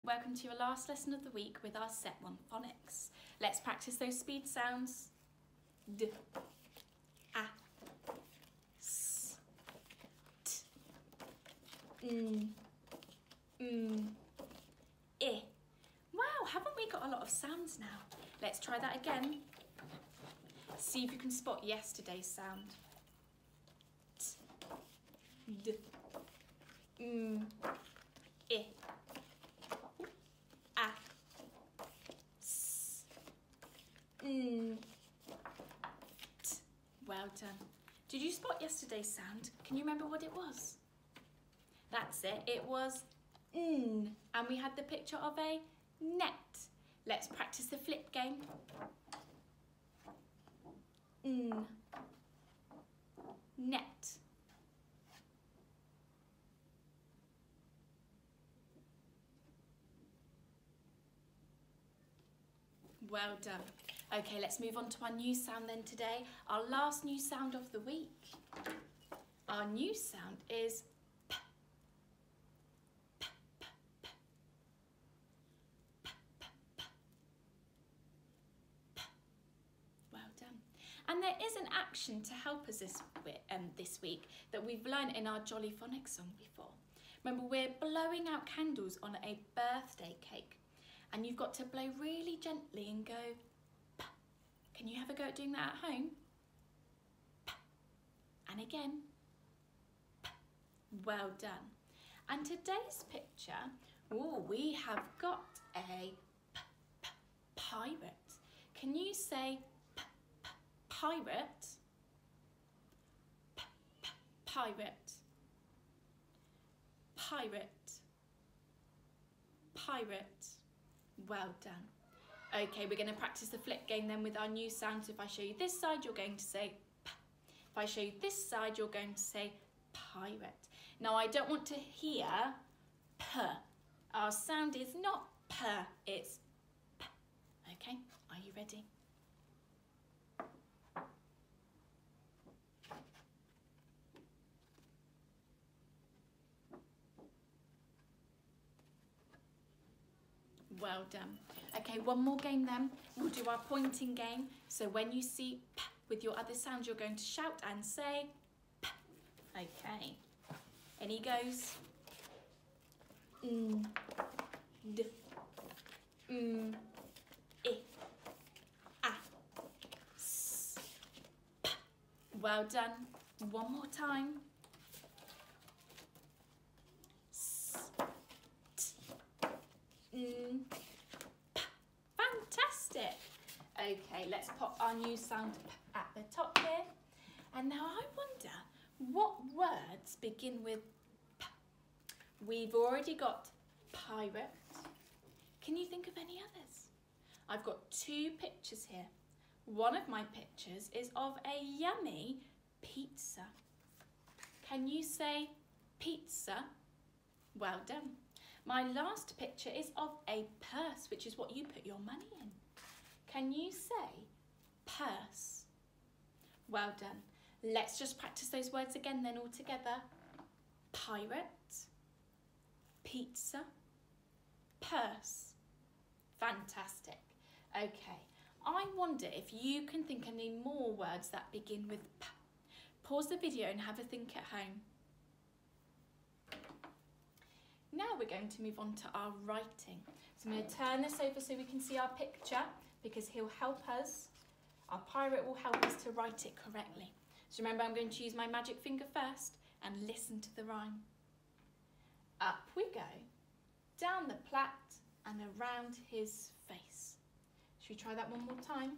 welcome to your last lesson of the week with our Set 1 phonics. Let's practice those speed sounds. D, A, S, T, N, I. Wow, haven't we got a lot of sounds now? Let's try that again. See if you can spot yesterday's sound. T, D, I, A, S, N, T. Well done. Did you spot yesterday's sound? Can you remember what it was? That's it. It was N, and we had the picture of a net. Let's practice the flip game. N, net. Well done. Okay, let's move on to our new sound then today. Our last new sound of the week. Our new sound is P. P, P, P. P, P, P. P. Well done. And there is an action to help us this week that we've learned in our Jolly Phonics song before. Remember, we're blowing out candles on a birthday cake. And you've got to blow really gently and go P. Can you have a go at doing that at home? P. And again. P. Well done. And today's picture, we have got a pirate. Can you say pirate? Pirate. Pirate. Pirate. Well done. Okay, we're going to practice the flip game then with our new sound. So if I show you this side, you're going to say P. If I show you this side, you're going to say pirate. Now, I don't want to hear P. Our sound is not P, it's P. Okay, are you ready? Well done. Okay, one more game then. We'll do our pointing game. So when you see P with your other sound, you're going to shout and say P. Okay. And he goes N, D, N, I, A, S, P. Well done. One more time. P. Fantastic. Okay, let's pop our new sound at the top here. And now I wonder what words begin with P. We've already got pirate. Can you think of any others? I've got two pictures here. One of my pictures is of a yummy pizza. Can you say pizza? Well done. My last picture is of a purse, which is what you put your money in. Can you say purse? Well done. Let's just practice those words again then all together. Pirate, pizza, purse. Fantastic. Okay, I wonder if you can think of any more words that begin with P. Pause the video and have a think at home. Now we're going to move on to our writing. So I'm going to turn this over so we can see our picture because he'll help us. Our pirate will help us to write it correctly. So remember, I'm going to use my magic finger first and listen to the rhyme. Up we go, down the plat and around his face. Should we try that one more time?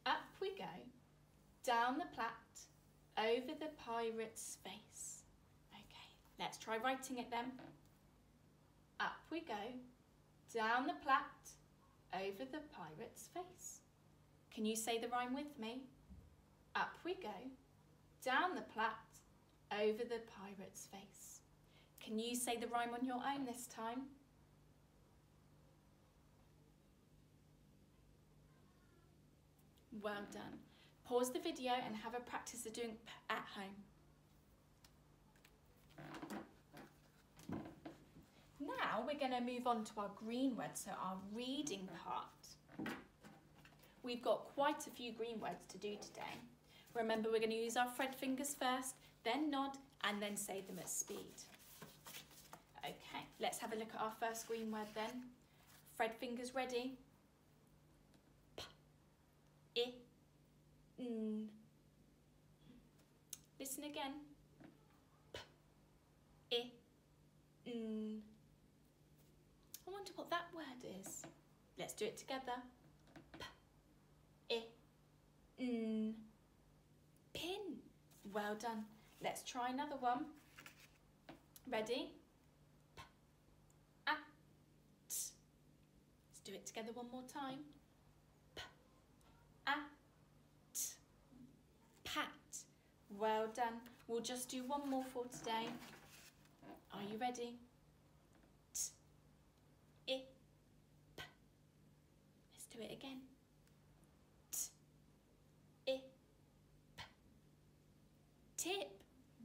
Up we go, down the plat, over the pirate's face. Let's try writing it then. Up we go, down the plat, over the pirate's face. Can you say the rhyme with me? Up we go, down the plat, over the pirate's face. Can you say the rhyme on your own this time? Well done. Pause the video and have a practice of doing P at home. we're going to move on to our green words, so our reading part. We've got quite a few green words to do today. Remember, we're going to use our thread fingers first, then nod, and then say them at speed. Okay, let's have a look at our first green word then. Thread fingers ready. P, I, N. Listen again. P, I, N. I wonder what that word is. Let's do it together. P, I, N. Pin. Well done. Let's try another one. Ready? P, A, T. Let's do it together one more time. P, A, T. Pat. Well done. We'll just do one more for today. Are you ready? T, I, P. Let's do it again. T, I, P. Tip.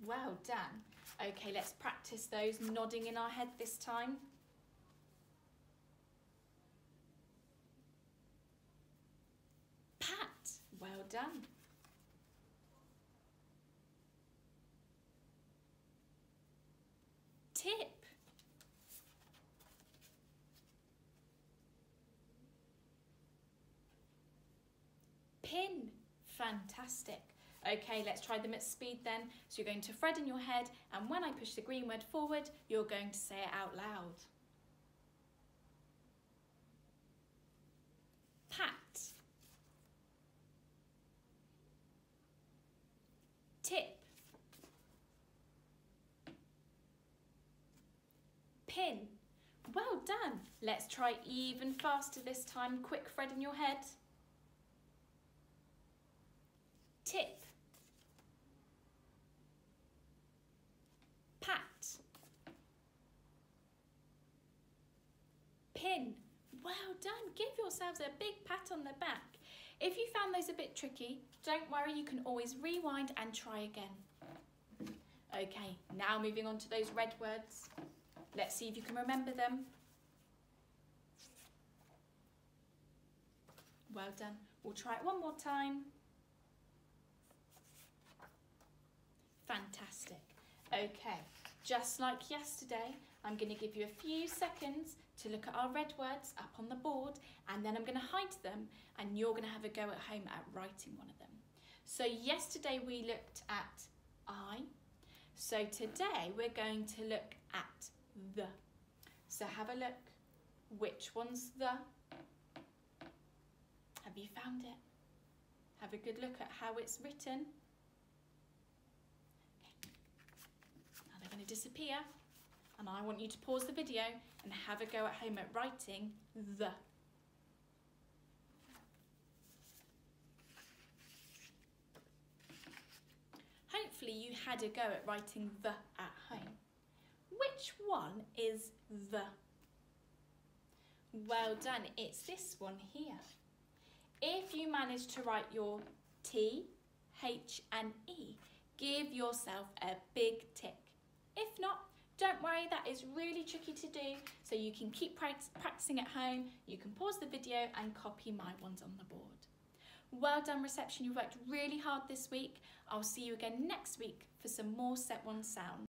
Well done. Okay, let's practice those, nodding in our head this time. Pat. Well done. Tip. Pin. Fantastic. Okay, let's try them at speed then. So you're going to thread in your head, and when I push the green word forward, you're going to say it out loud. Pat. Tip. Pin. Well done. Let's try even faster this time. Quick thread in your head. Tip. Pat. Pin. Well done. Give yourselves a big pat on the back. If you found those a bit tricky, don't worry, you can always rewind and try again. Okay, now moving on to those red words. Let's see if you can remember them. Well done. We'll try it one more time. Fantastic. Okay, just like yesterday, I'm going to give you a few seconds to look at our red words up on the board, and then I'm going to hide them, and you're going to have a go at home at writing one of them. So yesterday we looked at I. So today we're going to look at the. So have a look. Which one's the? Have you found it? Have a good look at how it's written. Now they're going to disappear, and I want you to pause the video and have a go at home at writing the. Hopefully you had a go at writing the at home. Which one is the? Well done, it's this one here. If you manage to write your T, H and E, give yourself a big tick. If not, don't worry, that is really tricky to do, so you can keep practicing at home. You can pause the video and copy my ones on the board. Well done, reception, you worked really hard this week. I'll see you again next week for some more Set 1 sounds.